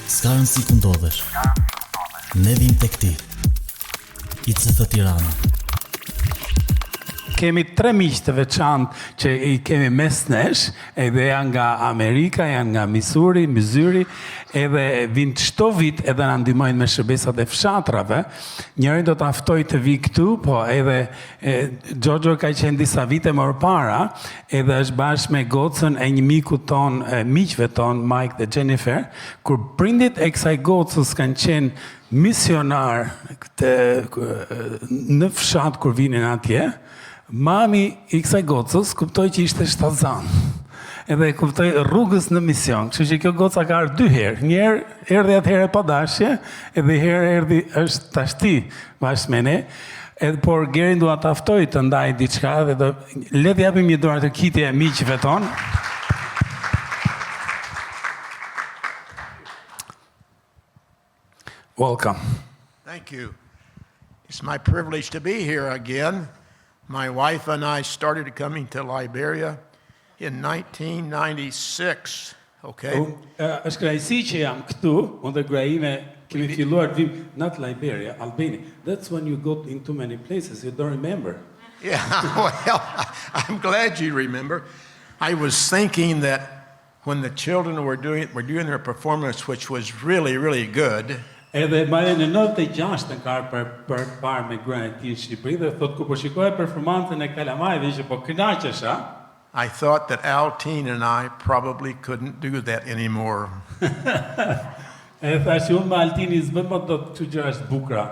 S'ka rëndësi ku ndodhesh. Ne vim tek ti. ICF Tirana. Kemi 3 miq të veçantë që I kemi mes nesh, edhe janë nga Amerika, janë nga Missouri, edhe vinë çdo vit edhe na ndihmojnë me shërbesat e fshatrave. Njëri do ta ftoj të vi këtu, po edhe Gjoxho ka qenë disa vite më parë, edhe është bashkë me gocën e një miku ton, miqve ton, Mike dhe Jennifer, kur prindit e kësaj gocës kanë qenë misionar në fshat kur vinin atje. Mami I kësaj gocës kuptoi që ishte shtazan. Edhe kuptoi rrugës në mision. Kështu që kjo goca ka ardhur 2 herë. Një herë erdhi atëherë pa dashje, edhe herë erdhi është tashti bashkë me ne. Edhe por Gerin dua ta ftoj të ndaj diçka dhe le të japim një dorë të kitje miqve ton. Welcome. Thank you. It's my privilege to be here again. My wife and I started coming to Liberia in 1996, okay? Është kënaqësi që jam këtu, unë dhe gruaja ime kemi filluar të vim not Liberia, Albania. That's when you go into many places, you don't remember. Yeah, well, I'm glad you remember. I was thinking that when the children were doing their performance, which was really, really good, Edhe marrë në 96 në karë për parë me gruan e tij në Shqipëri dhe thotë kur po shikoja performancën e kalamajve që po kënaqesha. I thought that Altine and I probably couldn't do that anymore. E thash unë me Altini s'bëm më dot këto gjëra të bukura.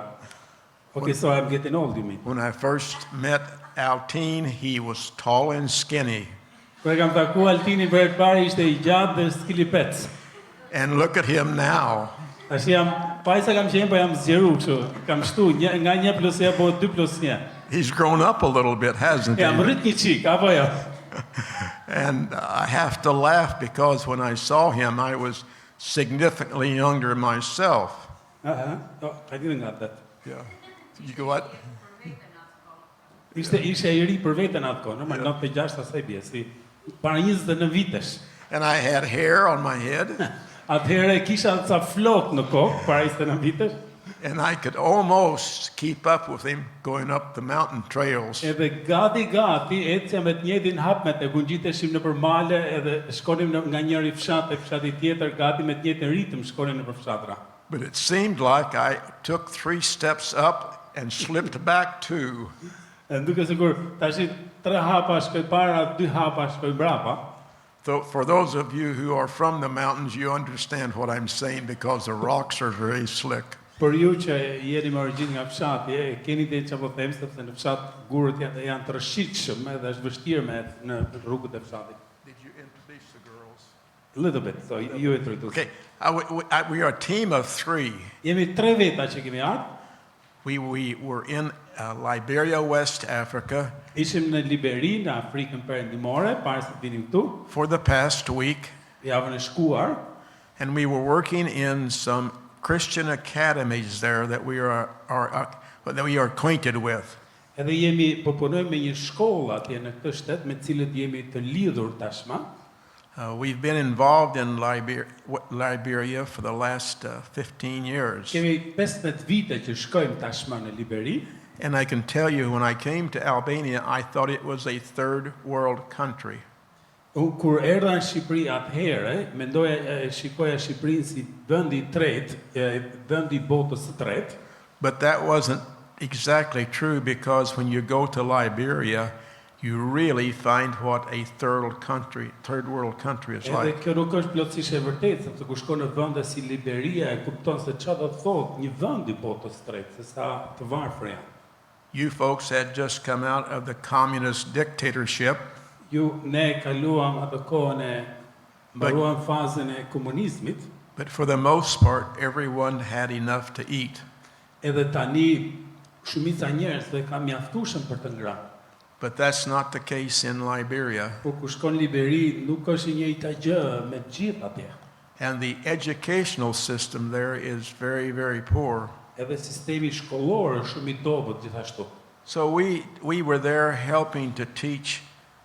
Okay, so I'm getting old, you mean? When I first met Altine, he was tall and skinny. Kur e kam taku Altinin për herë të parë ishte I gjatë dhe skilipec. And look at him now. Tash jam, pajsa kam qenë, po jam zgjeru kështu. Kam shtu, nga 1+1 po 2+1. He's grown up a little bit, hasn't he? Jam rrit një çik, apo jo? And I have to laugh because when I saw him, I was significantly younger myself. Oh, I didn't got that. Yeah. You go what? Ishte I ri për veten atë kohë, normal 96 asaj bie, si para 29 vitesh. And I had hair on my head. Atëherë kisha ca flok në kokë para 29 vitesh. And I could almost keep up with him going up the mountain trails. Edhe gati ecja me të njëjtin hap me të gungjiteshim nëpër male edhe shkonim nga njëri fshat e fshati tjetër, gati me të njëjtin ritëm shkonim nëpër fshatra. But it seemed like I took 3 steps up and slipped back 2. Edhe duke sigur tash 3 hapa shkoj para, 2 hapa shkoj brapa. So for those of you who are from the mountains, you understand what I'm saying because the rocks are very slick. Për ju që jeni me origjinë nga fshati, keni ditë çfarë po them sepse në fshat gurët janë të rrëshitshëm edhe është vështirë në rrugët e fshatit. Did you introduce the girls? A little bit, so you introduce. Okay, we are a team of 3. Jemi 3 veta që kemi ardhur. We were in Liberia, West Africa. Ishim në Liberi, në Afrikën Perëndimore, para se të vinim këtu. For the past week. Javën e shkuar. And we were working in some Christian academies there that we are acquainted with. Edhe jemi po punojmë me një shkollë atje në këtë shtet me të cilët jemi të lidhur tashmë. We've been involved in Liberia for the last 15 years. Kemi 15 vite që shkojmë tashmë në Liberi. And I can tell you, when I came to Albania, I thought it was a third world country. Kur erdha në Shqipëri atëherë, shikoja Shqipërinë si vendi I tretë, vendi I botës së tretë. But that wasn't exactly true because when you go to Liberia, you really find what a third world country is like. Edhe kjo nuk është plotësisht e vërtetë, sepse kur shkon në vende si Liberia e kupton se çfarë do të thotë një vend I botës së tretë, se sa të varfër janë. You folks had just come out of the communist dictatorship. Ju ne kaluam atë kohën e mbaruam fazën e komunizmit. But for the most part, everyone had enough to eat. Edhe tani shumica njerëzve ka mjaftueshëm për të ngrënë. But that's not the case in Liberia. Po kur shkon Liberi nuk është e njëjta gjë me të gjithë atje. And the educational system there is very, very poor. Edhe sistemi shkollor është shumë I dobët gjithashtu. So we were there helping to teach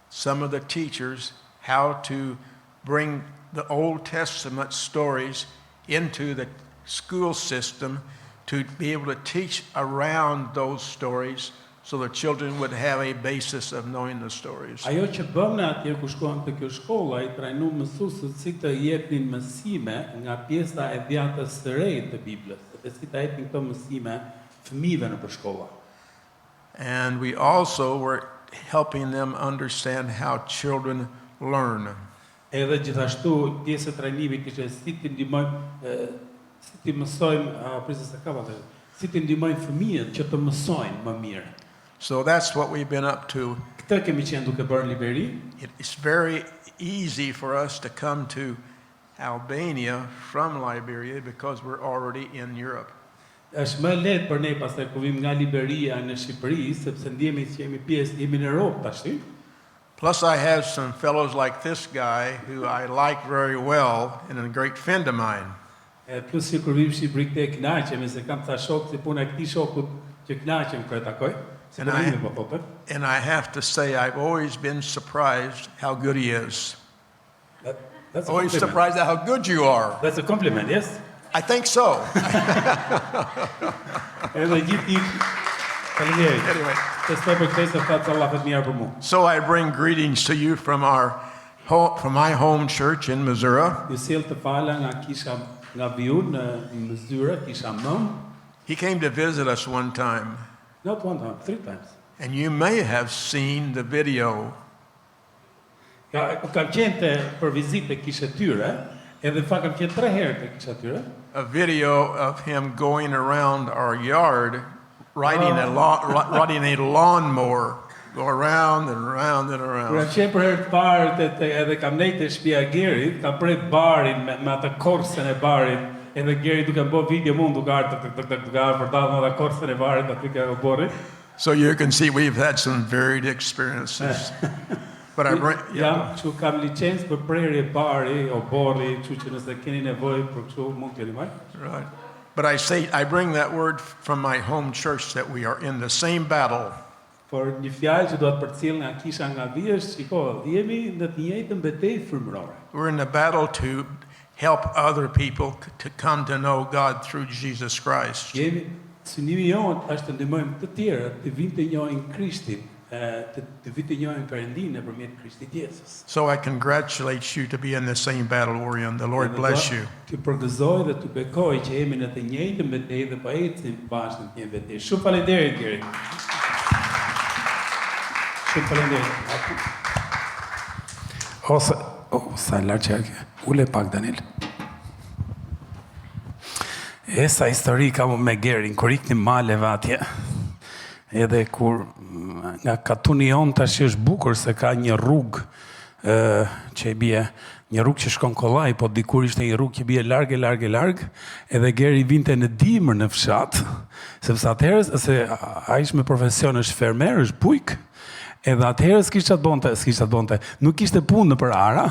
some of the teachers how to bring the Old Testament stories into the school system to be able to teach around those stories so the children would have a basis of knowing the stories. Ajo që bëmë atje ku shkuam te kjo shkolla, I trajnu mësuesët si të jepnin mësime nga pjesa e dhjatës së re të Biblës, dhe si të jepnin këto mësime fëmijëve në shkolla. And we also were helping them understand how children learn. Edhe gjithashtu pjesë e trajnimit ishte si të ndihmojmë si të mësojmë si të ndihmojmë fëmijët që të mësojnë më mirë. So that's what we've been up to. Këtë kemi qenë duke bërë në Liberi. It's very easy for us to come to Albania from Liberia because we're already in Europe. Është më lehtë për ne pastaj kur vim nga Liberia në Shqipëri, sepse ndjehemi se jemi pjesë, jemi në Europë tash. Plus I have some fellows like this guy who I like very well and a great friend of mine. Plus që kur vim në Shqipëri këtë kënaqemi se kam ta shok si puna e këtij shokut që kënaqem kur e takoj. And I have to say, I've always been surprised how good he is. That's a Always compliment. surprised at how good you are. That's a compliment, yes? I think so. Edhe gjithë faleminderit. Anyway, Testoj për këtë se fat Allah vetë mirë për mua. so I bring greetings to you from my home church in Missouri. Ju sjell të fala nga kisha nga Viu në Missouri, kisha Mëm. He came to visit us one time, Not one time, 3 times. and you may have seen the video. Kam qenë për vizitë kisha tyre, edhe fakt kam qenë 3 herë te kisha tyre. A video of him going around our yard riding riding a lawnmower, go around and around and Kur around. kam qenë për herë të parë edhe kam nejtë te shtëpia e Gerit, kam pret barin me atë korsën e barit, edhe Geri duke bërë video mund duke ardhur për dalë me atë korsën e barit aty ka borri. So you can see we've had some varied experiences. But I bring, Jam që kam licencë për prerje bari o borri, kështu që nëse keni nevojë për kështu mund t'jeni marr. right. But I bring that word from my home church that we are in the same battle. Por një fjalë që do të përcjell nga kisha nga vjesh, shiko, jemi në të njëjtën betejë frymërore. We're in the battle to help other people to come to know God through Jesus Christ. Jemi synimi jonë është të ndihmojmë të tjerët të vinë të njohin Krishtin, të vinë të njohin Perëndin nëpërmjet Krishtit Jezus. So I congratulate you to be in the same battle we're in. The Lord bless you. Të përgëzoj dhe të bekoj që jemi në të njëjtën betejë dhe po ecim bashkë në një betejë. Shumë faleminderit Geri. Shumë faleminderit. Sa lartë që ule pak Daniel. Sa histori kam me Gerin, kur iknim maleve atje. Edhe kur nga katuni jon tash është bukur se ka një rrugë që i bie, një rrugë që shkon kollaj, po dikur ishte një rrugë që bie larg, edhe Geri vinte në dimër në fshat, sepse atëherë se ai ishte me profesion është fermer, është bujk, edhe atëherë s'kishte të bonte, nuk kishte punë për ara,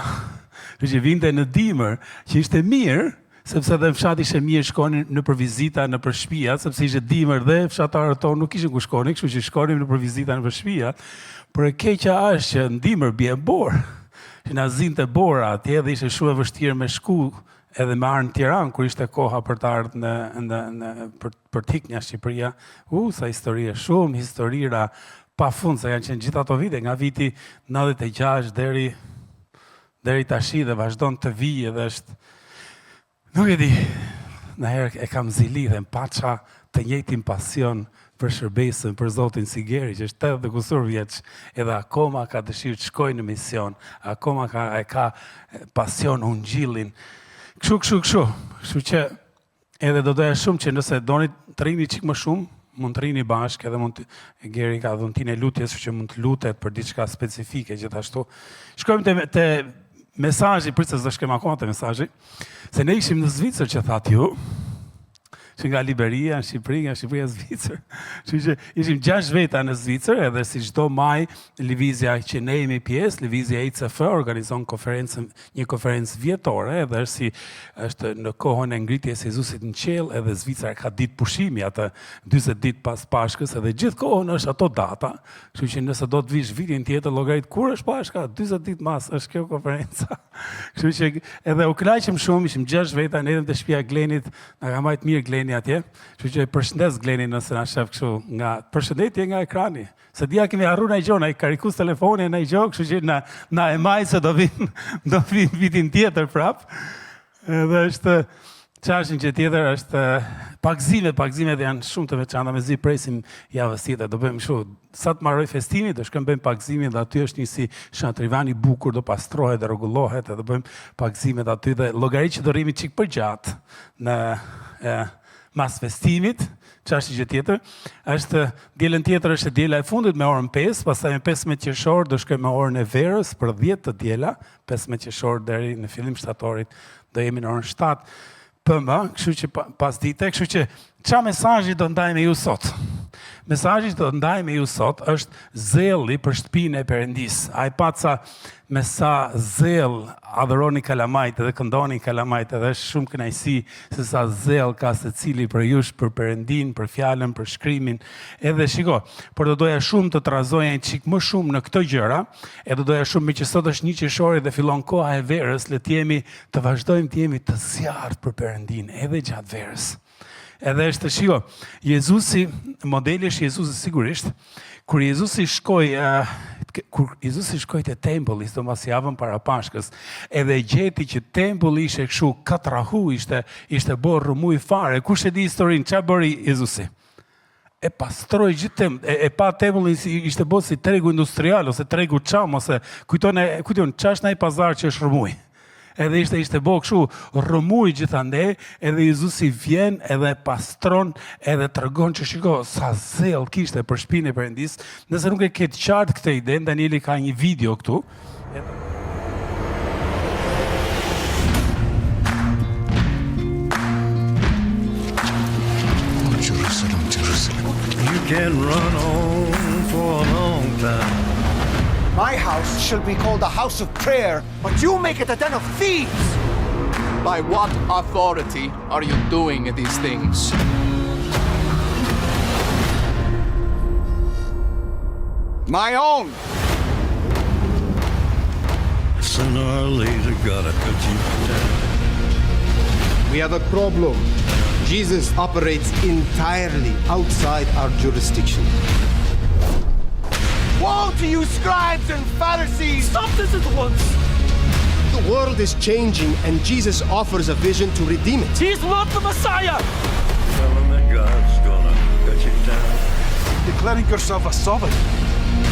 që vinte në dimër, që ishte mirë, sepse edhe në fshat ishte mirë shkonin në për vizita në për shtëpia, sepse ishte dimër dhe fshatarët tonë nuk kishin ku shkonin, kështu që shkonim në për vizita në për shtëpia. Por e keqja është që në dimër bie borë, që na zinte bora atje dhe ishte shumë e vështirë me shku edhe me ardhur në Tiranë kur ishte koha për të ardhur për të ikë nga Shqipëria. Sa histori, shumë historira pafund, se janë qenë gjithë ato vite, nga viti 96 deri tashi dhe vazhdon të vijë dhe është. Nuk e di, në herë e kam zili dhe më paqa të njëjtin pasion për shërbesën, për Zotin si Geri, që është 80 kusur vjeç, edhe akoma ka dëshirë të shkojë në mision, akoma ka pasion ungjillin. Kështu që edhe do doja shumë që nëse doni të rrini çik më shumë, mund të rrini bashkë, edhe mund të Geri ka dhuntin e lutjes, që mund të lutet për diçka specifike gjithashtu. Shkojmë te mesazhi, prit se s'do shkojmë akoma te mesazhi, se ne ishim në Zvicër që thatë ju, që nga Liberia, në Shqipëri, nga Shqipëria Zvicër. Kështu që ishim 6 veta në Zvicër, edhe si çdo maj lëvizja që ne jemi pjesë, lëvizja ICF organizon një konferencë vjetore, edhe është në kohën e ngritjes së Jezusit në qiell, edhe Zvicra ka ditë pushimi atë 40 ditë pas Pashkës, edhe gjithë kohën është ato data. Kështu që nëse do të vish vitin tjetër llogarit kur është Pashka, 40 ditë mas është kjo konferenca. Kështu që edhe u kënaqëm shumë, ishim 6 veta, ne edhe te shtëpia Glenit, na ka marrë mirë Gleni atje. Kështu që përshëndes Glenin nëse na shef kështu nga përshëndetje nga ekrani. Se dia kemi harruar ai gjona, ai karikus telefonin ai gjë, kështu që na e maj se do vin vitin tjetër prap. Edhe është çashin që tjetër është pagzimet janë shumë të veçanta, mezi presim javës tjetër, do bëjmë kështu. Sa të marroj festimi, do shkojmë bëjmë pagzimin dhe aty është një si shatrivan i bukur, do pastrohet dhe rregullohet, edhe bëjmë pagzimet aty dhe llogarit që do rrimi çik për gjatë në mas festimit. Çashti që tjetër është dielën tjetër është diela e fundit me orën 5, pastaj me 15 qershor do shkojmë me orën e verës për 10 të diela, 15 qershor deri në fillim shtatorit do jemi në orën 7 PM, kështu që pas dite, kështu që çfarë mesazhi do ndaj me ju sot? Mesazhi do ndaj me ju sot është zelli për shtëpinë e Perëndis. Ai paca me sa zell adhuroni kalamajt dhe këndoni kalamajt, edhe është shumë kënaqësi se sa zell ka secili për jush, për Perëndin, për fjalën, për shkrimin. Edhe shiko, por do doja shumë të trazoja një çik më shumë në këto gjëra, edhe do doja shumë me që sot është 1 qershor dhe fillon koha e verës, le të vazhdojmë të jemi të zjarrt për Perëndin edhe gjatë verës. Edhe është shiko, modeli është Jezusi sigurisht, kur Jezusi shkoi te tempulli, sidomos javën para Pashkës, edhe gjeti që tempulli ishte kështu katrahu, ishte bërë rrëmuj fare. Kush e di historinë, çfarë bëri Jezusi? E pastroi gjithë e pa tempullin ishte bërë si tregu industrial ose tregu çam ose kujton çash në ai pazar që është rrëmuj. Edhe ishte bërë kështu rrëmuj gjithande, edhe Jezusi vjen edhe pastron, edhe tregon që shiko sa zell kishte për shtëpinë e Perëndis. Nëse nuk e ke të qartë këtë ide, Danieli ka një video këtu. Jerusalem, Jerusalem, you can run on for a long time. My house shall be called a house of prayer, but you make it a den of thieves! By what authority are you doing these things? My own! Sooner or later, gotta cut you down. We have a problem. Jesus operates entirely outside our jurisdiction. Woe to you, scribes and Pharisees! Stop this at once! The world is changing, and Jesus offers a vision to redeem it. He's not the Messiah! Tell them that God's gonna cut you down. Declaring yourself a sovereign.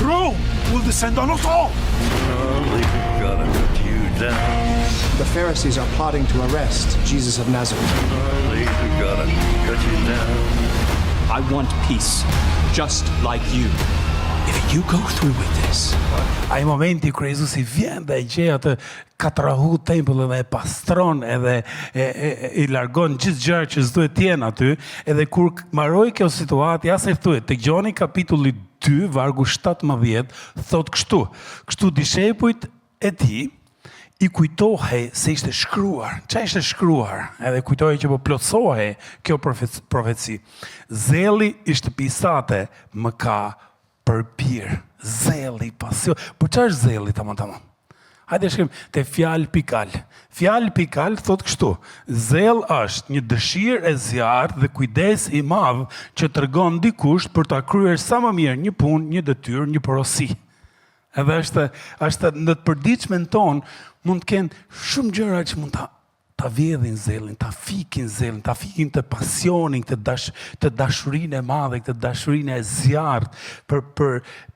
Rome will descend on us all! Sooner or later, gotta cut you down. The Pharisees are plotting to arrest Jesus of Nazareth. Sooner or later, gotta cut you down. I want peace, just like you. If you go through with this. Ai momenti kur Jezusi vjen dhe e gjej atë katrahu tempullin dhe e pastron edhe i largon gjithë gjërat që s'duhet të jenë aty, edhe kur mbaroi kjo situatë, ja se thuhet tek Gjoni kapitulli 2 vargu 17 thot kështu dishepujt e tij i kujtohej se ishte shkruar. Çfarë ishte shkruar? Edhe kujtohej që po plotësohej kjo profeci. Zelli i shtëpisate më ka përpir, zelli, pasion. Por çfarë është zelli tamam? Hajde shkrim te fjalë pikal. Fjalë pikal thot kështu: zell është një dëshirë e zjarrt dhe kujdes i madh që tregon dikush për ta kryer sa më mirë një punë, një detyrë, një porosi. Edhe është në të përditshmën tonë mund të kenë shumë gjëra që mund ta vjedhin zellin, ta fikin zellin, ta fikin të pasionin, të dashurinë e madhe, të dashurinë e zjarrt për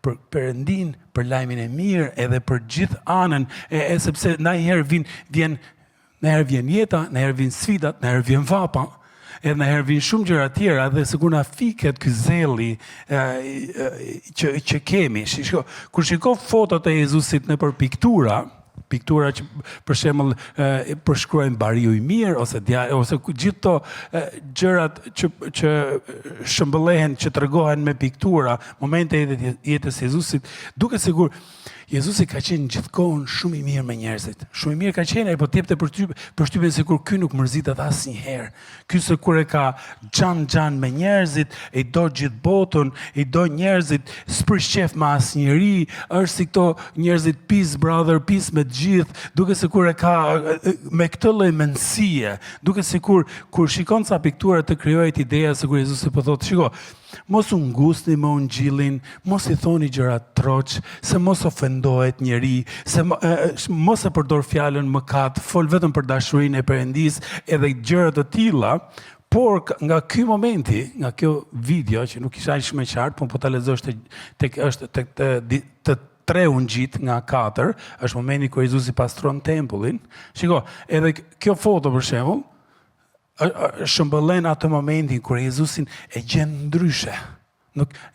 Perëndin, për lajmin e mirë, edhe për gjithë anën, sepse ndonjëherë vjen jeta, ndonjëherë vjen sfidat, ndonjëherë vjen vapa, edhe ndonjëherë vjen shumë gjëra tjera, dhe sikur na fiket ky zelli që kemi. Kur shiko fotot e Jezusit nëpër piktura, piktura që për shembull përshkruajnë bariu i mirë ose gjithë to gjërat që shëmbëllehen, që tregohen me piktura, momente e jetës së Jezusit, duke sigur Jezusi ka qenë gjithkohën shumë i mirë me njerëzit. Shumë i mirë ka qenë, po t'jepte përshtypjen sikur ky nuk mërzitet asnjëherë. Ky se kur e ka xhan me njerëzit, i do gjithë botën, i do njerëzit, s'përshqef me asnjëri, është si këto njerëzit peace brother, peace me të gjithë, duke sikur e ka me këtë lloj mendësie, duke sikur kur shikon ca piktura të krijohet ideja sikur Jezusi po thotë, shiko, mos u ngusni me ungjillin, mos i thoni gjëra troç, se mos ofendohet njeri, se mos e përdor fjalën mëkat, fol vetëm për dashurinë e Perëndis, edhe gjëra të tilla. Por nga ky momenti, nga kjo video që nuk isha aq më qartë, po ta lexosh tek të 3 ungjit nga 4, është momenti kur Jezusi pastron tempullin. Shiko, edhe kjo foto për shembull shëmbëllen atë momentin kur Jezusin e gjen ndryshe.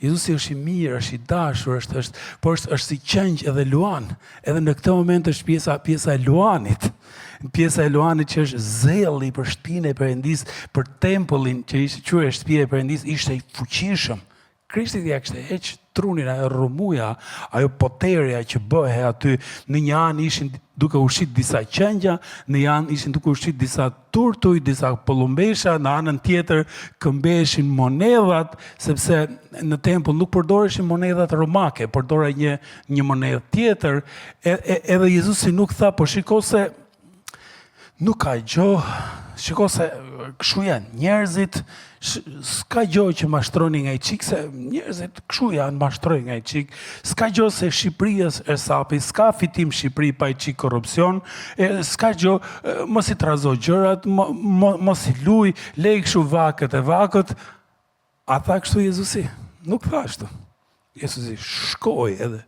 Jezusi është i mirë, është i dashur, por është si qenj edhe luan. Edhe në këtë moment është pjesa e luanit. Pjesa e luanit që është zelli për shtëpinë e Perëndis, për tempullin që ishte quajtur shtëpia e Perëndis, ishte i fuqishëm. Krishti ja kishte heq trunin, ajo rrumuja, ajo poterja që bëhe aty. Në një anë ishin duke ushqit disa qengja, në një anë ishin duke ushqit disa turtuj, disa pollumbesha, në anën tjetër këmbeshin monedhat, sepse në tempull nuk përdoreshin monedhat romake, përdore një monedhë tjetër, edhe Jezusi nuk tha, po shiko se nuk ka gjohë, shiko se kështu janë njerëzit, s'ka gjohë që mashtroni nga i qik, se njerëzit kështu janë mashtroni nga i qik, s'ka gjohë se Shqipëria e sapi, s'ka fitim Shqipëri pa i qik korupcion, s'ka gjohë, mos i trazo gjërat, mos i luj, lej kështu vakët e vakët. A tha kështu Jezusi? Nuk tha kështu. Jezusi shkoj edhe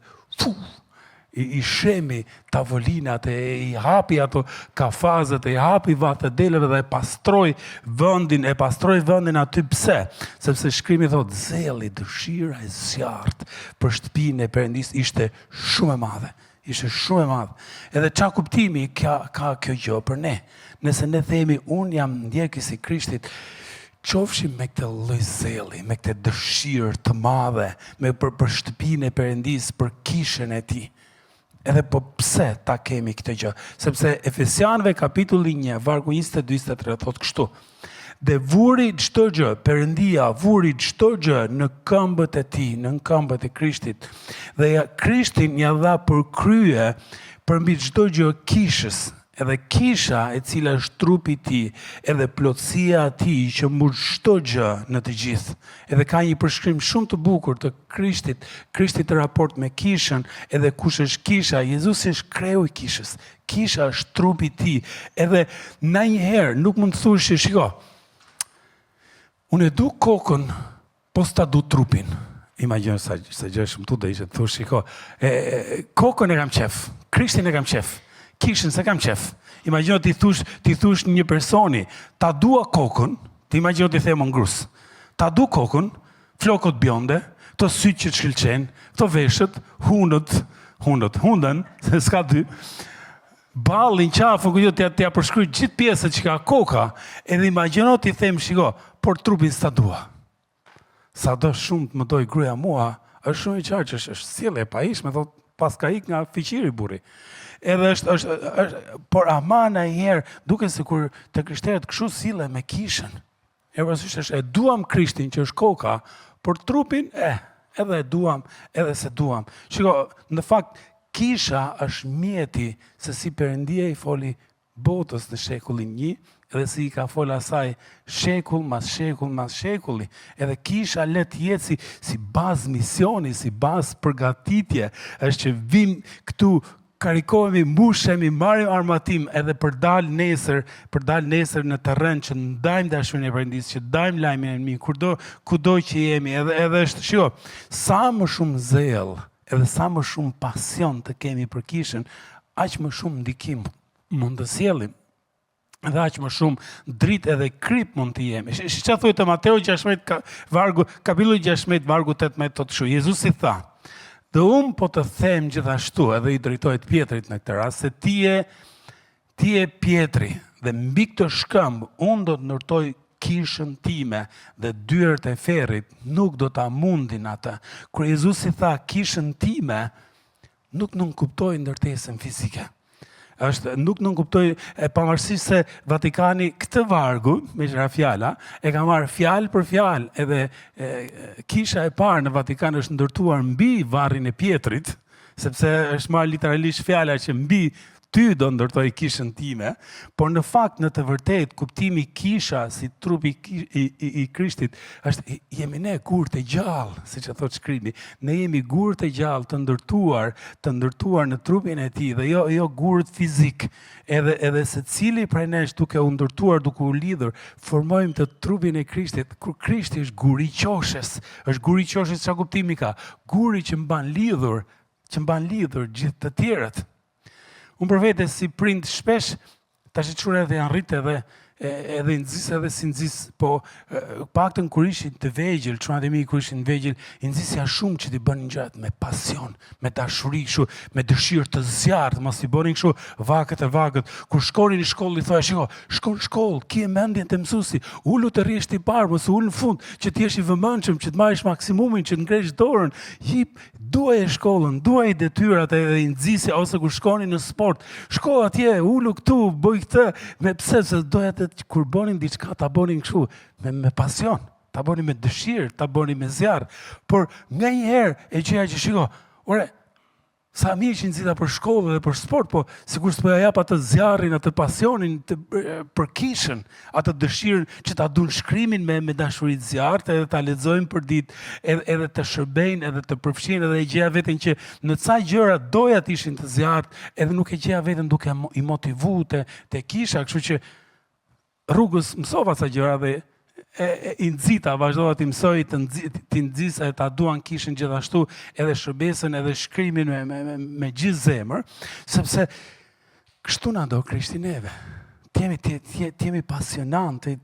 i shemi tavolinat, i hapi ato kafazet, i hapi vathedeleve dhe e pastroj vëndin aty. Pse? Sepse shkrimi thot, zelli, dëshira e zjarrt për shtëpinë e Perëndis ishte shumë e madhe. Ishte shumë e madhe. Edhe qa kuptimi ka kjo gjë për ne? Nëse ne themi, unë jam ndjekës i Krishtit, qofshim me këtë lloj zelli, me këtë dëshirë të madhe, për shtëpinë e Perëndis, për kishën e tij. Edhe po pse ta kemi këtë gjë? Sepse Efesianëve kapitulli 1, vargu 22-23 thotë kështu. Dhe vuri çdo gjë, Perëndia vuri çdo gjë në këmbët e tij, në këmbët e Krishtit. Dhe Krishtin ja dha përkrye përmbi çdo gjë kishës. Edhe kisha e cila është trupi i tij, edhe plotësia e tij që mbush çdo gjë në të gjithë. Edhe ka një përshkrim shumë të bukur të Krishtit në raport me kishën, edhe kush është kisha, Jezusi është kreu i kishës. Kisha është trupi i tij. Edhe ndonjëherë nuk mund të thuash se shiko, unë e du kokën, po s'ta du trupin. Imagjino sa gjë shumë tu do ishte të thuash, shiko, kokën e kam qef, Krishtin e kam qef. Kishën se kam qef. Imagjino ti thush një personi, ta dua kokën, ti imagjino ti them ngrus. Ta du kokën, flokët bjonde, to sytë që të shkëlqen, to veshët, hundën, se s'ka dy. Ballin, qafën, t'ja përshkruaj gjithë pjesët që ka koka, edhe imagjino ti them, shiko, por trupin s'ta dua. Sa do shumë të më doj gruaja mua, është shumë i qartë, është sjellje e pajishme, thot pas ka ik nga fiqiri burri. Edhe por ama ndonjëherë duket sikur te krishterët kështu sillen me kishën. E duam Krishtin që është koka, por trupin edhe e duam, edhe se duam. Shiko, në fakt kisha është mjeti se si Perëndia i foli botës në shekullin 1, edhe si i ka fol asaj shekull mas shekulli. Edhe kisha le të jetë si bazë misioni, si bazë përgatitje, është që vim këtu, karikohemi, mbushemi, marrim armatim edhe për dal nesër në terren që ndajmë dashurinë e Perëndis, që ndajmë lajmin e mirë, kudo që jemi, edhe është, shiko, sa më shumë zell, edhe sa më shumë pasion të kemi për kishën, aq më shumë ndikim mund të sjellim. Dhe aq më shumë dritë edhe krip mund të jemi. Çfarë thotë Mateu 16 kapitulli 16 vargu 18 thotë kështu. Jezusi tha, Dhe unë po të them gjithashtu, edhe i drejtohet Pjetrit në këtë rast, se ti je Pjetri, dhe mbi këtë shkëmb, unë do të ndërtoj kishën time dhe dyert e ferrit nuk do ta mundin atë. Kur Jezusi tha kishën time, nuk nënkuptoi ndërtesën fizike. Nuk nënkuptoi pavarësisht se Vatikani këtë vargu, me qëra fjala, e ka marrë fjalë për fjalë, edhe kisha e parë në Vatikan është ndërtuar mbi varrin e Pjetrit, sepse është marrë literalisht fjala që mbi ty do ndërtoj kishën time, por në fakt, në të vërtet, kuptimi kisha si trupi i Krishtit, është jemi ne gurë të gjallë, si që thot shkrimi, ne jemi gurë të gjallë të ndërtuar në trupin e ti, dhe jo gurët fizik, edhe se cili prej nesh duke u ndërtuar, duke u lidhur, formojmë të trupin e Krishtit, kur Krishti është guri i qoshes, është guri i qoshes çfarë kuptimi ka, guri që mban lidhur gjithë të tjerët. Unë për vete si prind shpesh, tash e qure edhe janë rritë edhe nëzis edhe si nëzis, po paktën kur ishin të vegjël, çunat e mi kur ishin të vegjël, i nëzisja shumë që t'i bënin gjërat me pasion, me dashuri, kështu, me dëshirë të zjarrt, mos i bënin kështu vakët. Kur shkonin në shkollë, i thoya, shiko, shko në shkollë, ki e mendjen të mësuesi, ulu të rrihesh ti parë, mos ul në fund, që ti jesh i vëmendshëm, që të marrësh maksimumin, që të ngresh dorën, duaj shkollën, duaj detyrat e nxjisje, ose kur shkonin në sport, shko atje, ulu këtu, bëj këtë, me pse se doja të kur bënin diçka ta bënin kështu me pasion, ta bënin me dëshirë, ta bënin me zjarr, por nganjëherë e gjëja që shiko, ore, sa mirë që nxita për shkollë dhe për sport, po sikur s'po ja jap atë zjarrin, atë pasionin për kishën, atë dëshirën që ta duan shkrimin me dashuri të zjarrt, edhe ta lexojnë për ditë, edhe të shërbejnë, edhe të përfshihen, edhe e gjeja veten që në ca gjëra doja të ishin të zjarrt, edhe nuk e gjeja veten duke i motivuar te kisha, kështu që rrugës mësova ca gjëra dhe i nxita, vazhdova t'i mësoj, t'i nxisa, ta duan kishën gjithashtu, edhe shërbesën, edhe shkrimin me gjithë zemër, sepse kështu na do Krishti neve. T'jemi pasionantë,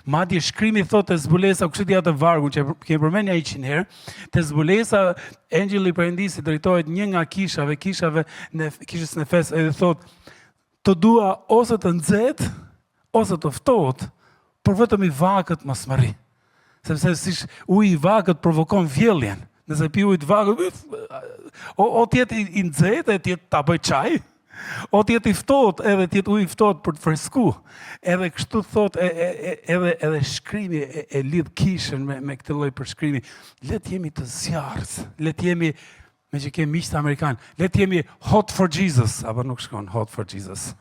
madje shkrimi thotë të zbulesa, kështu t'ja të vargun, që kemi përmenja 100 herë, të zbulesa, engjëlli i Perëndisë drejtohet një nga kishave në kishës në Efes, edhe thotë, të dua ose të nxehtë, ose të ftohtë, por vetëm i vakët mos më rri. Sepse si uji i vakët provokon vjelljen. Nëse pi ujë të vakët, o tjetë i nxehtë, tjetë ta bëj çaj, o tjetë i ftohtë, edhe tjetë uji i ftohtë për të fresku. Edhe kështu thotë, edhe shkrimi e lidh kishën me këtë lloj përshkrimi. Le të jemi të zjarrt, le të jemi, me që kemi miqtë amerikanë, le të jemi hot for Jesus, apo nuk shkon hot for Jesus.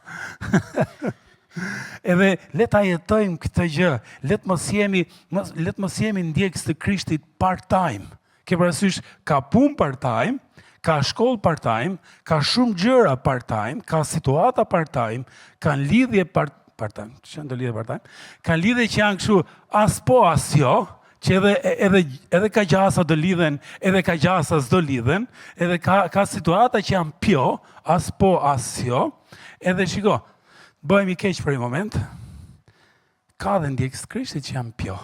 Edhe le ta jetojmë këtë gjë, le të mos jemi ndjekës të Krishtit part-time. Ke parasysh, ka punë part-time, ka shkollë part-time, ka shumë gjëra part-time, ka situata part-time, ka lidhje part-time, që ndo lidhje part-time, ka lidhje që janë kështu as po as jo, që edhe ka gjasa do lidhen, edhe ka gjasa s'do lidhen, edhe ka situata që janë pjo, as po as jo, edhe shiko, bëjmë i keq për i moment, ka dhe ndjekës Krishtit që janë pjo.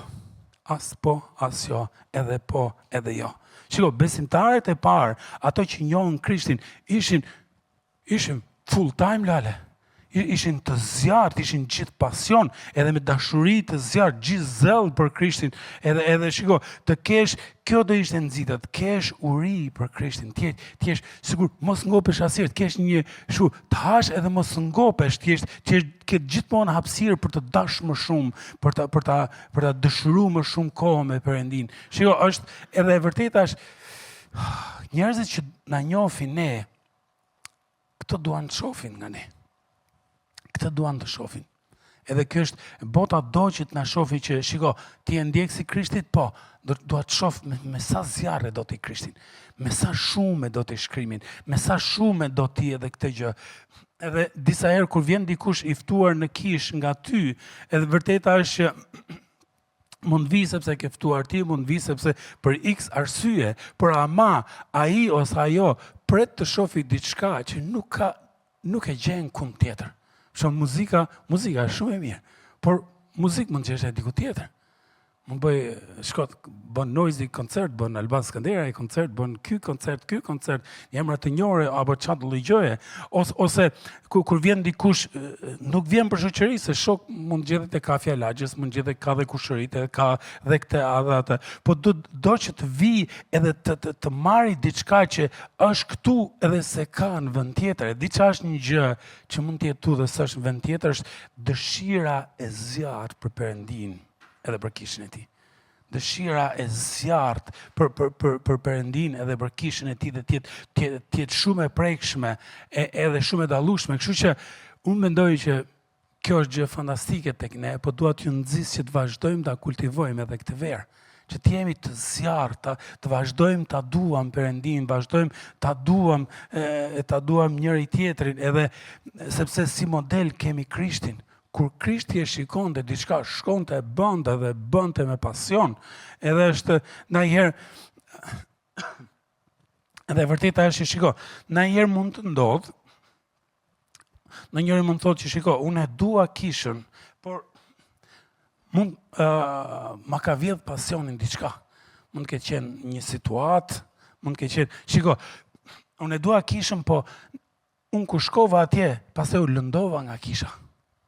As po, as jo, edhe po, edhe jo. Shiko, besimtarët e parë, ato që njohën Krishtin, ishin full time lale. Ishin të zjarrt, ishin gjithë pasion, edhe me dashuri të zjarrt, gjithë zell për Krishtin. Edhe shiko, të kesh, kjo do ishte nxita, të kesh uri për Krishtin, të jesh sigur mos ngopesh asnjëherë, të kesh një të hash edhe mos ngopesh, të kesh gjithmonë hapësirë për të dashur më shumë, për ta dëshiruar më shumë kohë me Perëndin. Shiko, është edhe e vërteta është njerëzit që na njohin ne, këto duan të shohin nga ne. Këtë duan të shohin. Edhe kjo është, bota do që të na shofi që, shiko, ti e ndjekësi Krishtit, po, do të shoh me sa zjarre do t'i Krishtin, me sa shumë do t'i shkrimin, me sa shumë do t'i edhe këtë gjë. Edhe disa herë kur vjen dikush i ftuar në kish nga ty, edhe vërteta është që mund vi sepse ke ftuar ti, mund vi sepse për X arsye, por ama ai ose ajo pret të shofi diçka që nuk e gjen kumb tjetër. Shumë muzika është shumë e mirë, por muzikë mund të gjesh diku tjetër. Mund bëj, shkot, bën Noizi koncert, bën Alban Skënderaj koncert, bën ky koncert, emra të njohur apo çfarë do lloje, ose kur vjen dikush nuk vjen për shoqëri, se shok mund gjetet te kafja Lagjës, mund gjetet ka dhe kushëritë, ka dhe këtë atë, po do që të vi edhe të marri diçka që është këtu edhe se ka në vend tjetër. Diçka është një gjë që mund të jetë tu dhe s'është në vend tjetër, është dëshira e zjarrt për Perëndin edhe për kishën e tij. Dëshira e zjarrt për Perëndin edhe për kishën e tij dhe të jetë shumë e prekshme edhe shumë e dallueshme. Kështu që unë mendoj që kjo është gjë fantastike tek ne, po dua t'ju nxis që të vazhdojmë ta kultivojmë edhe këtë verë. Që të jemi të zjarrt, të vazhdojmë ta duam Perëndin, vazhdojmë ta duam njëri tjetrin, edhe sepse si model kemi Krishtin. Kur Krishti e shikonte diçka, shkonte, bënte me pasion, edhe është ndonjëherë edhe vërteta është që shiko, ndonjëherë mund të ndodh, ndonjëri mund të thotë që shiko, unë e dua kishën, por mund ma ka vjedh pasionin diçka. Mund të ketë qenë një situatë, mund të ketë qenë, shiko, unë e dua kishën, po unë kur shkova atje, pastaj u lëndova nga kisha.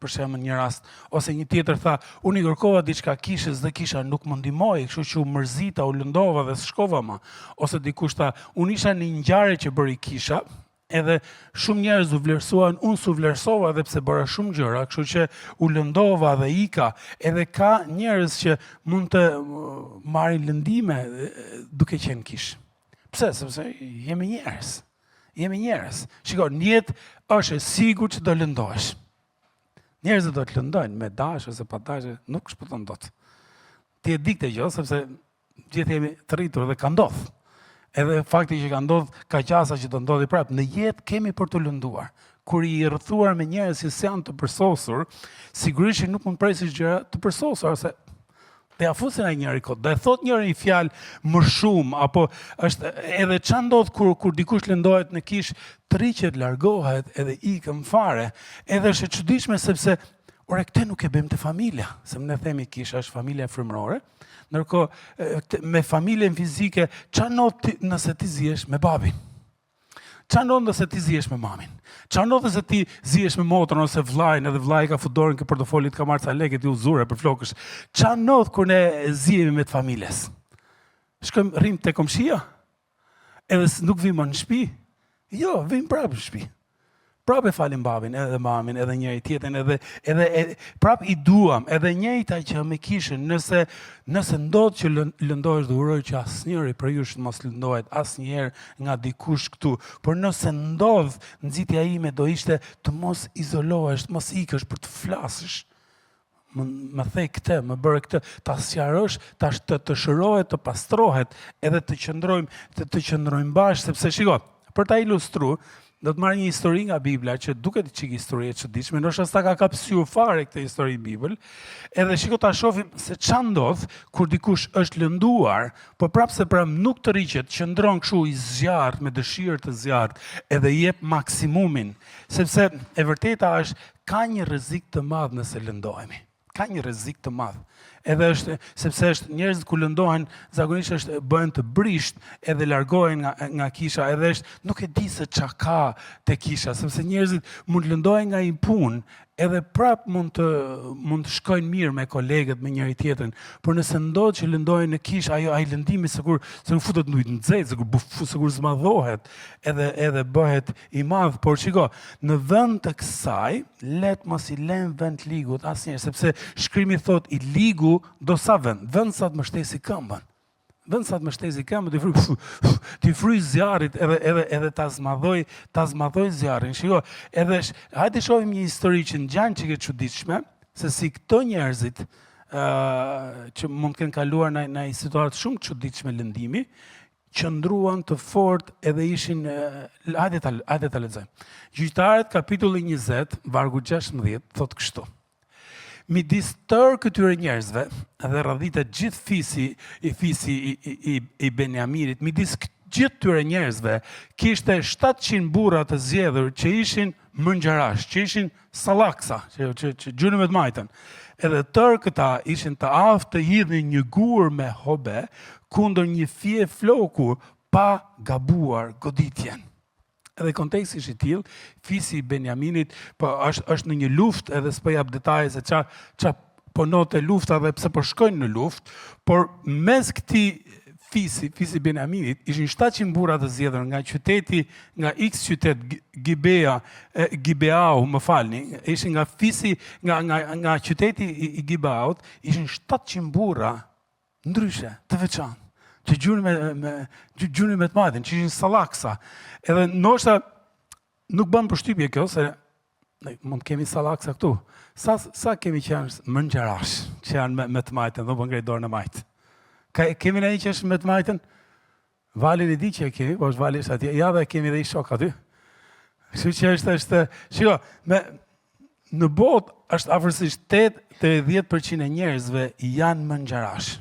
Për shembull një rast, ose një tjetër tha, unë i kërkova diçka kishës dhe kisha nuk më ndihmoi, kështu që u mërzita, u lëndova dhe s'shkova më. Ose dikush tha, unë isha në një ngjarje që bëri kisha, edhe shumë njerëz u vlerësuan, unë s'u vlerësova edhe pse bëra shumë gjëra, kështu që u lëndova dhe ika. Edhe ka njerëz që mund të marrin lëndime duke qenë kish. Pse? Sepse jemi njerëz. Jemi njerëz. Shiko, në jetë është e sigurt që do lëndohesh. Njerëzit do të lëndojnë me dashje ose pa dashje, nuk shpëton dot. Ti e di këtë gjë sepse gjithë jemi të rritur dhe ka ndodhur. Edhe fakti që ka ndodhur ka qasa që do ndodhi prapë. Në jetë kemi për të lënduar. Kur i rrethuar me njerëz që janë të përsosur, sigurisht nuk mund presish gjëra të përsosura se dhe ja fusin ai njëri kod, dhe thot njëri fjalë më shumë, apo është edhe ç'a ndodh kur dikush lëndohet në kish, triqet, largohet edhe ikëm fare. Edhe është e çuditshme sepse ore këtë nuk e bëjmë te familja, se ne themi kisha është familja frymërore, ndërkohë me familjen fizike ç'a ndodh nëse ti zihesh me babin? Ç'a ndodh nëse ti zihesh me mamin? Ç'a ndodh nëse ti zihesh me motrën ose vllajin, edhe vllai ka fut dorën ke portofolit, ka marrë ca lekë ti uzure për flokësh. Ç'a ndodh kur ne zihemi me të familjes? Shkojmë rrim te komshia? Edhe nuk vim më në shtëpi? Jo, vim prapë në shtëpi. Prapë e falim babin, edhe mamin, edhe njëri tjetrin, edhe prapë i duam, edhe njëjta që me kishën, nëse ndodh që lëndohesh, dhe uroj që asnjëri për ju të mos lëndohet asnjëherë nga dikush këtu, por nëse ndodh, nxitja ime do ishte të mos izolohesh, të mos ikësh për të flasësh. Më thej këtë, më bërë këtë, ta sqarosh, të shërohet, të pastrohet, edhe të qëndrojmë bashkë, sepse shiko, për ta ilustruar, do të marrë një histori nga Bibla që duket çik histori e çuditshme, ndoshta s'ta ka kapsyer fare këtë histori në Bibël, edhe shiko ta shohim se ç'a ndodh kur dikush është lënduar, por prapse nuk të riqet, qëndron kështu i zjarrt me dëshirë të zjarrt, edhe jep maksimumin, sepse e vërteta është ka një rrezik të madh nëse lëndohemi. Ka një rrezik të madh. Edhe është sepse është njerëzit kur lëndohen zakonisht bëhen të brisht edhe largohen nga kisha, edhe nuk e di se ç'a ka te kisha, sepse njerëzit mund lëndohen nga një punë, edhe prap mund të shkojnë mirë me kolegët, me njëri tjetrin, por nëse ndodh që lëndohen në kishë, ai lëndimi sikur futet në ujë të nxehtë, sikur zmadhohet, edhe bëhet i madh, por shiko, në vend të kësaj, let mos i lëm vend ligut asnjëherë, sepse shkrimi thot i ligu do sa vend sa të mbështesi këmbën. Vend sa të mbështesi këmbën, ti fryj zjarrit edhe ta zmadhoj zjarrin. Shiko, edhe hajde shohim një histori që ngjan çike çuditshme, se si këto njerëzit që mund të kenë kaluar në një situatë shumë çuditshme lëndimi, qëndruan të fort edhe ishin, hajde ta lexojmë. Gjyqtarët kapitulli 20, vargu 16 thot kështu: midis tërë këtyre njerëzve dhe radhitet gjithë fisi i Benjaminit, midis gjithë tyre njerëzve kishte 700 burra të zgjedhur që ishin mëngjarash, që ishin sallaksa, që gjurën me të majtën. edhe tërë këta ishin të aftë të hidhin një gur me hobe kundër një fije floku pa gabuar goditjen. Edhe konteksti është i tillë, fisi i Benjaminit është në një luftë, edhe s'po jap detaje se ça punote lufta dhe pse po shkojnë në luftë, por mes këtij fisi Benjaminit ishin 700 burra të zgjedhur nga qyteti, nga X qytet Gibeau, më falni, ishin nga fisi nga qyteti i Gibeaut, ishin 700 burra ndryshe, të veçantë, që gjunin me të madhin, që ishin sallaksa. Edhe ndoshta nuk bën përshtypje kjo, se mund të kemi sallaksa këtu. Sa kemi qenë mëngjarash, që janë me të majtën, dhe po ngrej dorën e majtë. Kemi në një që është me të majtën? Valin e di që e kemi, po është vali është atje. Ja dhe kemi dhe i shok aty. Kështu që është, shiko, në botë është afërsisht 8-10% e njerëzve janë mëngjarash.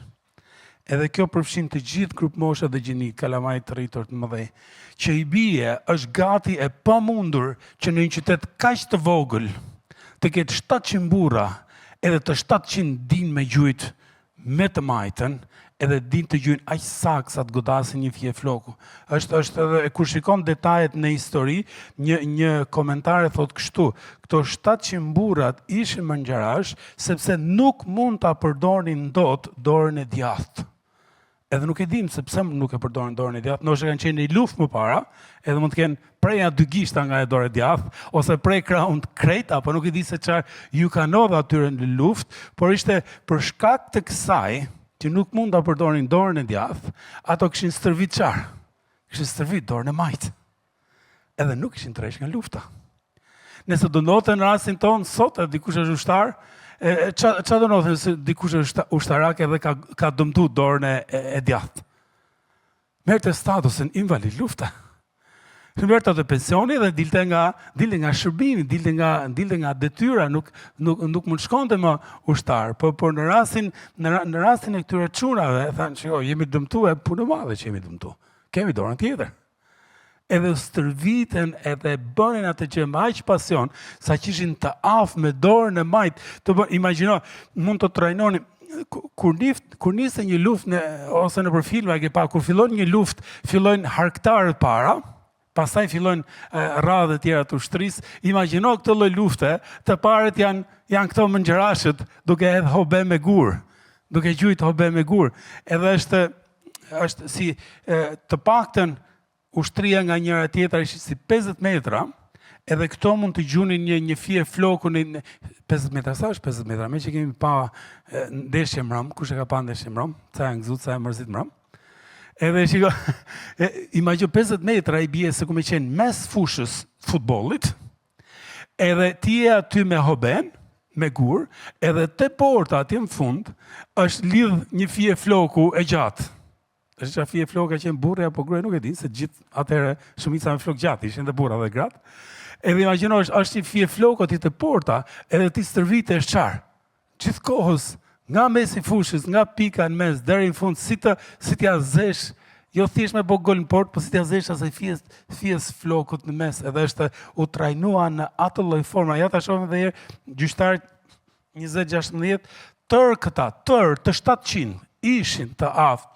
Edhe kjo përfshin të gjithë grup moshe dhe gjinit, kalamajt të rritur të mëdhej, që i bie është gati e pamundur që në një qytet kaq të vogël të ketë 700 burra, edhe të 700 din me gjujt me të majtën, edhe din të gjujnë aq sakt sa të godasin një fije floku. Është edhe kur shikon detajet në histori, një komentar e thot kështu: këto 700 burrat ishin mëngjarash sepse nuk mund ta përdornin dot dorën e djathtë. Edhe nuk e dim se pse nuk e përdorin dorën e djathtë, ndoshta kanë qenë në luftë më para, edhe mund të kenë preja 2 gishta nga e dorë e djathtë, ose prej krahun krejt, apo nuk e di se çfarë ju ka ndodhur atyre në luftë, por ishte për shkak të kësaj që nuk mund ta përdorin dorën e djathtë, ato kishin stërvit çfarë? Kishin stërvit dorën e majtë. Edhe nuk ishin tresh nga lufta. Nëse do ndodhte në rastin ton sot, dikush është ushtar, qa do ndodhte se dikush është ushtarak edhe ka dëmtu dorën e djathtë? Merrte statusin invalid lufta. Merrte atë pensioni dhe dilte nga shërbimi, dilte nga detyra, nuk mund shkonte më ushtar. Por në rastin e këtyre çunave, thanë që jemi dëmtuar, punë e madhe që jemi dëmtuar. Kemi dorën tjetër. Edhe stërviten edhe bënin atë që me aq pasion, sa që ishin të aftë me dorën e majtë. Imagjino, mund të trajnoni, kur niste një luftë, ose në për filma, kur fillon një luftë, fillojnë harktarët para, pastaj fillojnë radhë të tjera të ushtrisë. Imagjino këtë lloj lufte, të parët janë këto mëngjërashët duke edhe hobe me gur, duke gjujt hobe me gur. Edhe është si të paktën ushtria nga njëra tjetra ishte si 50 metra, edhe këto mund të gjunin një fije floku në 50 metra. Sa është 50 metra? Me që kemi pa ndeshje mbrëm, kush e ka pa ndeshje mbrëm? Sa e ngzut, sa e mërzit mbrëm? Edhe shiko, imagjino 50 metra i bie se ku me qenë mes fushës futbollit, edhe ti e aty me hoben, me gur, edhe te porta aty në fund, është lidh një fije floku e gjatë. Është që fije floku ka qenë burre apo gruaja, nuk e di, se gjithë atëherë shumica me flok gjatë, ishin dhe burra dhe gratë. Edhe imagjino është një fije floku aty te porta, edhe ti stërvitesh çfarë? Gjithkohës nga mesi fushës, nga pika në mes, deri në fund, si t'ja zesh, jo thjesht me bo gol në port, po si t'ja zesh asaj fijes flokut në mes, edhe është u trajnua në atë lloj forma. Ja ta shohim edhe herë, gjyqtarët 2016, tërë këta, të 700 ishin të aftë,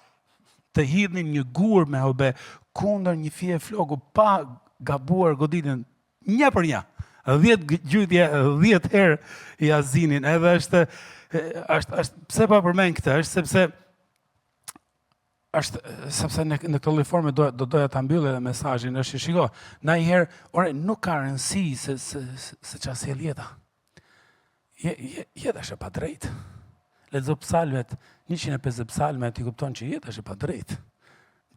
të hidhnin një gur me hobe kundër një fije floku, pa gabuar goditjen, një për një. 10 gjujtje, 10 herë i azinin, edhe është pse pa përmend këtë, sepse në këtë lloj forme doja ta mbyll edhe mesazhin, është shiko, na i herë, nuk ka rëndësi se çfarë sjell jeta. Jeta është e padrejtë. Lexo psalmet, 150 psalme, ti kupton që jeta është e padrejtë.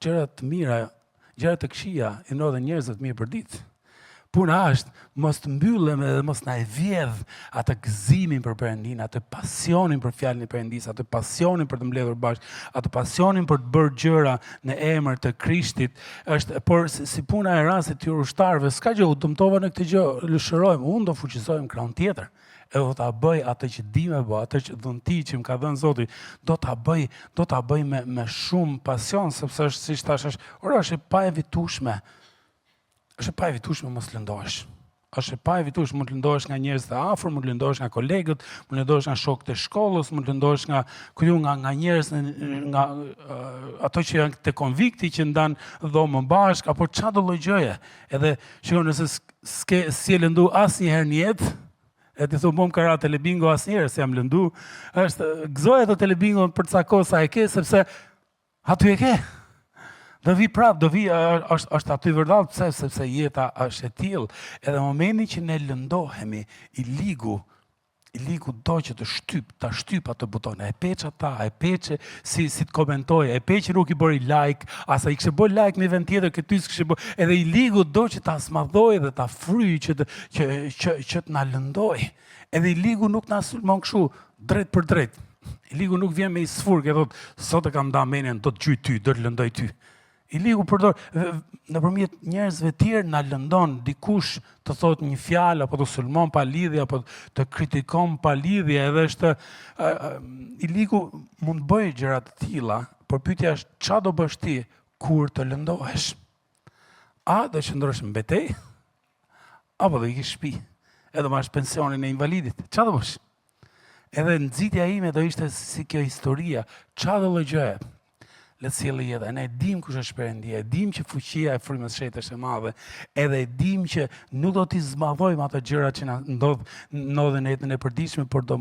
Gjëra të mira, gjëra të këqija i ndodhen njerëzve të mirë për ditë. Puna është mos të mbyllem edhe mos na e vjedh atë gëzimin për Perëndin, atë pasionin për fjalën e Perëndisë, atë pasionin për të mbledhur bashkë, atë pasionin për të bërë gjëra në emër të Krishtit. Por si puna e rastit të ushtarëve, s'ka gjë, u dëmtova në këtë gjë, lëshërojmë, unë do fuqizojmë krahun tjetër. E do ta bëj atë që di me bë, atë që dhunti që më ka dhënë Zoti, do ta bëj me shumë pasion, sepse është, siç thash, është pa evitueshme. Është pa evitueshme mos lëndohesh. është e pa evituar, mund të lëndohesh nga njerëz të afër, mund të lëndohesh nga kolegët, mund të lëndohesh nga shokët e shkollës, mund të lëndohesh nga njerëz nga ato që janë të konvikti që ndan dhomën bashk apo çdo lloj gjëje. Edhe shikoj nëse si e lëndu asnjëherë në jetë, e ti thonë ka ra telebingo asnjëherë se jam lëndu, është gëzoja të telebingo për ca kohë sa e ke sepse aty e ke. Do vi prap, është aty vërdall, pse? Sepse jeta është e tillë. Edhe momenti që ne lëndohemi, i ligu do që të shtyp atë buton, e peç ata, e peç si të komentoj, e peç nuk i bëri like, asa i kishte bërë like në event tjetër, këty s'kishte bërë, edhe i ligu do që ta smadhoj dhe ta fryj që të na lëndoj. Edhe i ligu nuk na sulmon kështu, drejt për drejt. I ligu nuk vjen me i sfurg, e thot, sot e kam da menjen, do të gjyj ty, do të lëndoj ty. I ligu përdor, nëpërmjet njerëzve tjerë na lëndon dikush të thot një fjalë apo të sulmon pa lidhje apo të kritikon pa lidhje, edhe është i ligu mund bëj gjëra të tilla, por pyetja është ç'a do bësh ti kur të lëndohesh? A do qëndrosh në betej apo do ikish shtëpi? Edhe marrësh pensionin e invalidit. Ç'a do bësh? Edhe nxitja ime do ishte si kjo historia, ç'a do gjëje? Le të sjellë jeta. Ne e dim kush është Perëndia, e dim që fuqia e frymës së shetës është e madhe, edhe e dim që nuk do t'i zmadhojmë ato gjërat që na ndodhin në jetën e përditshme, por do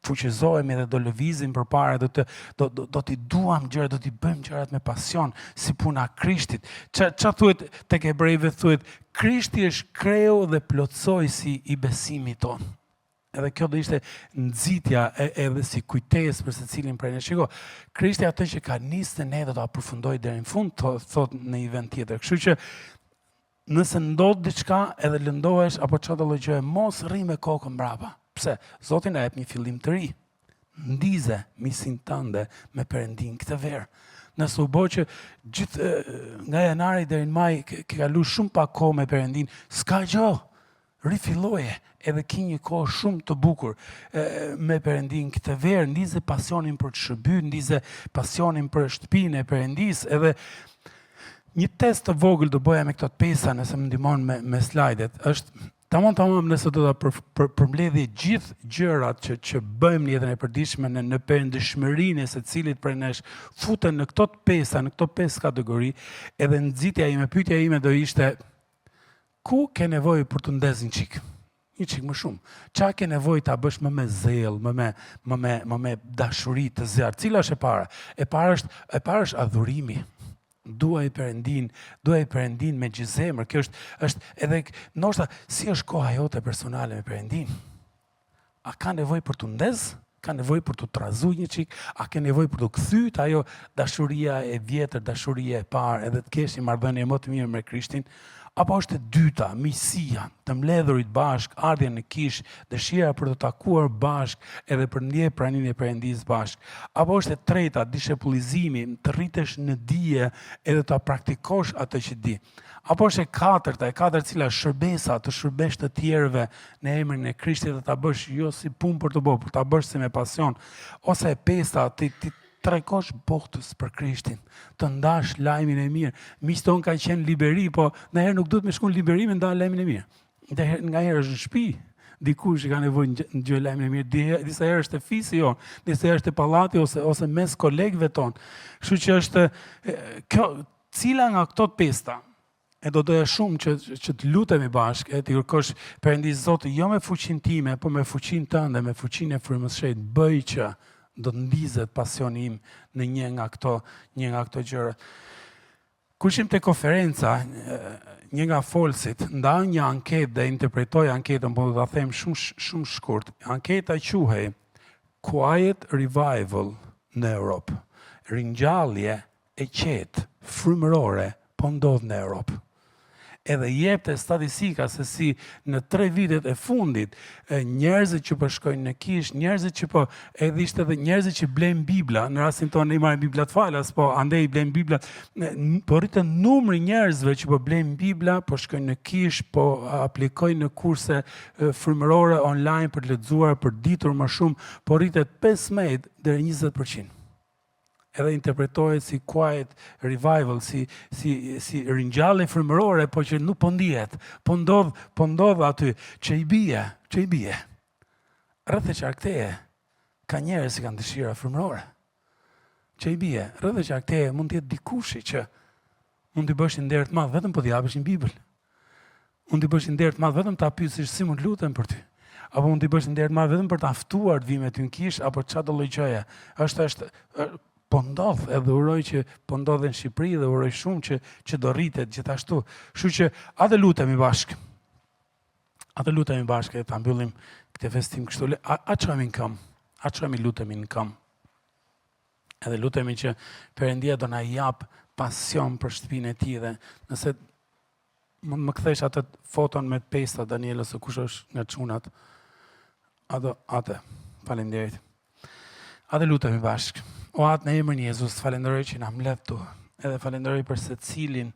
fuqizohemi dhe do lëvizim përpara, do t'i duam gjërat, do t'i bëjmë gjërat me pasion, si puna Krishtit. Ç'a thuhet tek Hebrejve, thuhet Krishti është kreu dhe plotësojësi i besimit tonë. Edhe kjo do ishte nxitja edhe si kujtesë për secilin prej nesh. Shiko, Krishti atë që ka nisë ne do ta përfundoj deri në fund, thot në një vend tjetër. Kështu që nëse ndodh diçka edhe lëndohesh apo çdo lloj gjëje, mos rri me kokën mbrapa. Pse? Zoti na jep një fillim të ri. Ndize misin tënde me Perëndin këtë verë. Nëse u bë që gjithë nga janari deri në maj ke kalu shumë pak kohë me Perëndin, s'ka gjë. Rifilloje, edhe ki një kohë shumë të bukur me Perëndin këtë verë, ndize pasionin për të shërbyer, ndize pasionin për shtëpinë e Perëndis, edhe një test të vogël do bëja me këto të pesa, nëse më ndihmon me slajdet, është tamam nëse do ta përmbledhje gjithë gjërat që bëjmë në jetën e përditshme në perëndishmërinë e secilit prej nesh, futen në këto të pesa, në këto 5 kategori, edhe nxitja ime, pyetja ime do ishte ku ke nevojë për të ndezë një çik më shumë? Ç'a ke nevojë ta bësh më me zell, më me dashuri të zjarrt? Cila është e para? E para është adhurimi. Duaj Perëndin me gjithë zemër. Kjo është edhe ndoshta si është koha jote personale me Perëndin? A ka nevojë për të ndezë? Ka nevojë për të trazuar një çik? A ke nevojë për të kthyer ajo dashuria e vjetër, dashuria e parë, edhe të kesh një marrëdhënie më të mirë me Krishtin? Apo është e dyta, miqësia, të mbledhurit bashk, ardhja në kish, dëshira për të takuar bashk edhe për ndjej praninë e Perëndis bashk. Apo është e treta, dishepullizimi, të rritesh në dije edhe ta praktikosh atë që di. Apo është e katërta cila shërbesa, të shërbesh të tjerëve në emrin e Krishtit dhe ta bësh jo si punë për të bërë, por ta bësh si me pasion. Ose e pesta, ti tregosh botës për Krishtin, të ndash lajmin e mirë. Miqtë tonë kanë qenë liberi, po ndonjëherë nuk duhet me shku në liberi me nda lajmin e mirë. Ngaherë është në shtëpi, dikush që ka nevojë në gjë lajmin e mirë, disa herë është e fisi jon, disa herë është e pallati ose mes kolegëve tonë. Kështu që është kjo, cila nga këto të pesta e do doja shumë që të lutemi bashkë, të kërkosh Perëndis Zoti, jo me fuqinë time, po me fuqinë tënde, me fuqinë e frymës së shenjtë, bëj që do të ndizet pasioni im në një nga këto gjëra. Kur ishim te konferenca, një nga folësit nda një anketë dhe interpretoi anketën, po do ta them shumë shkurt. Anketa quhej Quiet Revival në Europë. Ringjallje e qetë, frymërore, po ndodh në Europë. Edhe jepte statistika se si në 3 vitet e fundit njerëzit që po shkojnë në kish, njerëzit që po edhe ishte edhe njerëzit që blejnë Bibla, në rastin tonë ne i marrim Bibla të falas, po andej blejnë Bibla, po rritën numri njerëzve që po blejnë Bibla, po shkojnë në kish, po aplikojnë në kurse frymërore online për të lexuar, për ditur më shumë, po rritet 15 deri 20%. edhe interpretohet si quiet revival, si ringjallje frymërore, po që nuk po ndihet. Po ndodh aty që i bie. Rreth e qarkteje ka njerëz që kanë dëshira frymërore. Që i bie, rreth e qarkteje mund të jetë dikushi që mund t'i bësh nder të madh vetëm po t'i japësh një Bibël. Mund t'i bësh nder të madh vetëm ta pyesësh si mund lutem për ty. Apo mund t'i bësh nder të madh vetëm për ta ftuar të vi me ty në kish, apo çfarë lloj gjëje. Është po ndodh, edhe uroj që po ndodhe në Shqipëri dhe uroj shumë që do rritet gjithashtu. Kështu që atë lutemi bashkë. Atë lutemi bashkë e ta mbyllim këtë festim kështu. A çojmë në këmbë. A çojmë lutemi në këmbë. Edhe lutemi që Perëndia do na jap pasion për shtëpinë e tij dhe nëse mund më kthesh atë foton me pesta Daniel ose kush është nga çunat. Atë. Faleminderit. Atë lutemi bashkë. O atë në emrin e Jezus, falenderoj që na mbledh tu. Edhe falenderoj për secilin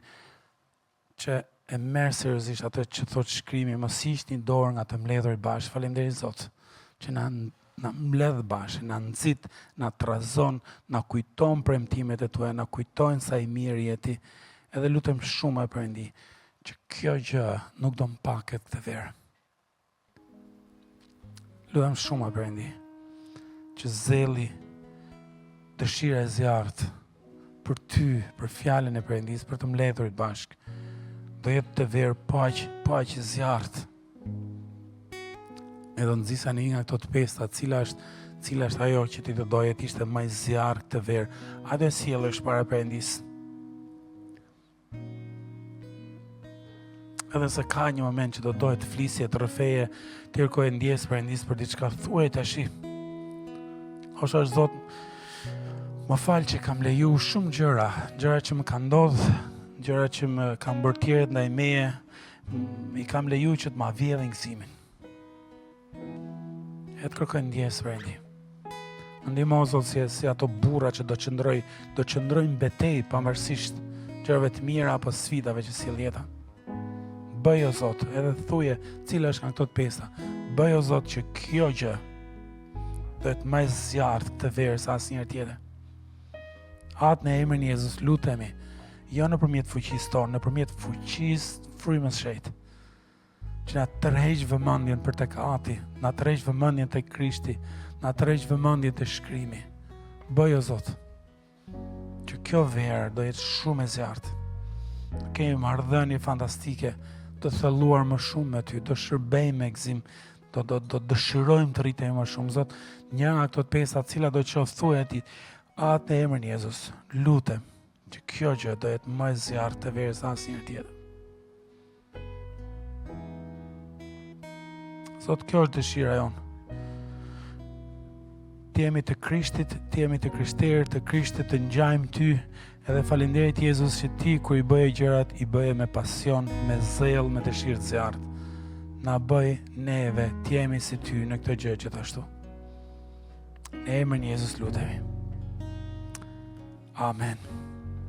që e merr seriozisht atë që thot shkrimi, mos hiqni dorë nga të mbledhurit bashkë. Faleminderit Zot që na mbledh bashkë, na nxit, na trazon, na kujton premtimet e tua, na kujtojnë sa i mirë je ti. Edhe lutem shumë e Perëndi që kjo gjë nuk do mpaket këtë verë. Lutem shumë e Perëndi që zelli, dëshira e zjarrt për ty, për fjalën e Perëndis, për të mbledhurit bashkë, do jetë të verë paq zjarrt. Edhe nxisa në një nga këto të pesta, cila është ajo që ti të doje të ishte më i zjarrt këtë verë, atë sjellësh para Perëndis. Edhe se ka një moment që do doje të flisje, të rrëfeje, të kërkoje ndjes Perëndis për diçka, thuaj tash. Ose është Zot, më falë që kam leju shumë gjëra që më kanë ndodhur, gjëra që më kanë bërë tjerët ndaj meje, i kam leju që të ma vjedhin gëzimin. E të kërkoj ndjes Perëndi. Ndihmo Zot si ato burra që do qëndrojnë betejë pavarësisht gjërave të mira apo sfidave që sjell jeta. Bëj o Zot, edhe thuje cila është nga këto të pesta. Bëj o Zot që kjo gjë do të më zjarrt këtë verë sa asnjëherë tjetër. Atë në emrin e Jezus lutemi, jo nëpërmjet fuqisë tonë, nëpërmjet fuqisë frymës shejt. Që na tërheq vëmendjen për tek Ati, na tërheq vëmendjen tek Krishti, na tërheq vëmendjen te shkrimi. Bëj o Zot që kjo verë do jetë shumë e zjarrt. Kemi marrëdhënie fantastike, do të thelluar më shumë me ty, do shërbejmë me gëzim, do dëshirojmë të rritemi më shumë. Zot, një nga këto të pesta të cilat do të qoftë thuaj ti, atë në emrin e Jezus, lutem që kjo gjë do jetë më e zjarrt të verës asnjëherë tjetër. Zot, kjo është dëshira jonë. Të jemi të Krishtit, të jemi të krishterë, të Krishtit, të ngjajmë ty, edhe falenderit Jezus që ti kur i bëje gjërat, i bëje me pasion, me zell, me dëshirë të zjarrt. Na bëj neve të jemi si ty në këtë gjë gjithashtu. Në emrin e Jezus lutemi. Amen.